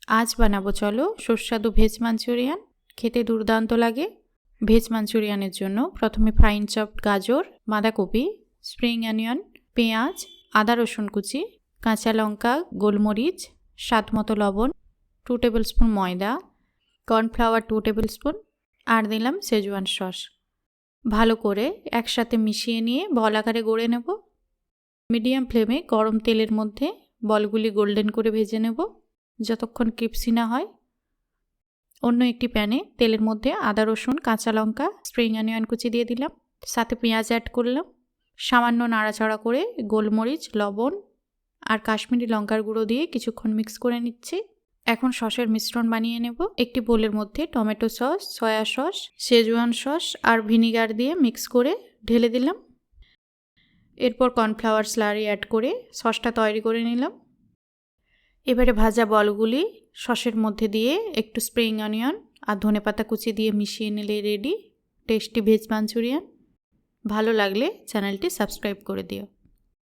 আজ বানাবো চলো সুস্বাদু ভেজ মাঞ্চুরিয়ান। খেতে দুর্দান্ত লাগে। ভেজ মাঞ্চুরিয়ানের জন্য প্রথমে ফাইন চপড গাজর, বাঁধাকপি, স্প্রিং অনিয়ন, পেঁয়াজ, আদা রসুন কুচি, কাঁচা লঙ্কা, গোলমরিচ, স্বাদ মতো লবণ, 2 টেবিল স্পুন ময়দা, কর্নফ্লাওয়ার 2 টেবিল স্পুন, আর দিলাম শেজওয়ান সস। ভালো করে একসাথে মিশিয়ে নিয়ে বল আকারে গড়ে নেব। মিডিয়াম ফ্লেমে গরম তেলের মধ্যে বলগুলি গোল্ডেন করে ভেজে নেব যতক্ষণ ক্রিপসি না হয়। অন্য একটি প্যানে তেলের মধ্যে আদা রসুন, কাঁচা লঙ্কা, স্প্রিং অনিয়ন কুচি দিয়ে দিলাম, সাথে পেঁয়াজ অ্যাড করলাম। সামান্য নাড়াচাড়া করে গোলমরিচ, লবণ আর কাশ্মীরি লঙ্কার গুঁড়ো দিয়ে কিছুক্ষণ মিক্স করে নিচ্ছি। এখন সসের মিশ্রণ বানিয়ে নেব। একটি বোলের মধ্যে tomato sauce, soya sauce, schezwan sauce আর ভিনিগার দিয়ে মিক্স করে ঢেলে দিলাম। এরপর কর্নফ্লাওয়ার স্লারি অ্যাড করে সসটা তৈরি করে নিলাম। এবারে ভাজা বলগুলি সসের মধ্যে দিয়ে একটু স্প্রিং অনিয়ন আর ধনেপাতা কুচি দিয়ে মিশিয়ে নিলে রেডি টেস্টি ভেজ মাঞ্চুরিয়ান। ভালো লাগলে চ্যানেলটি সাবস্ক্রাইব করে দিও।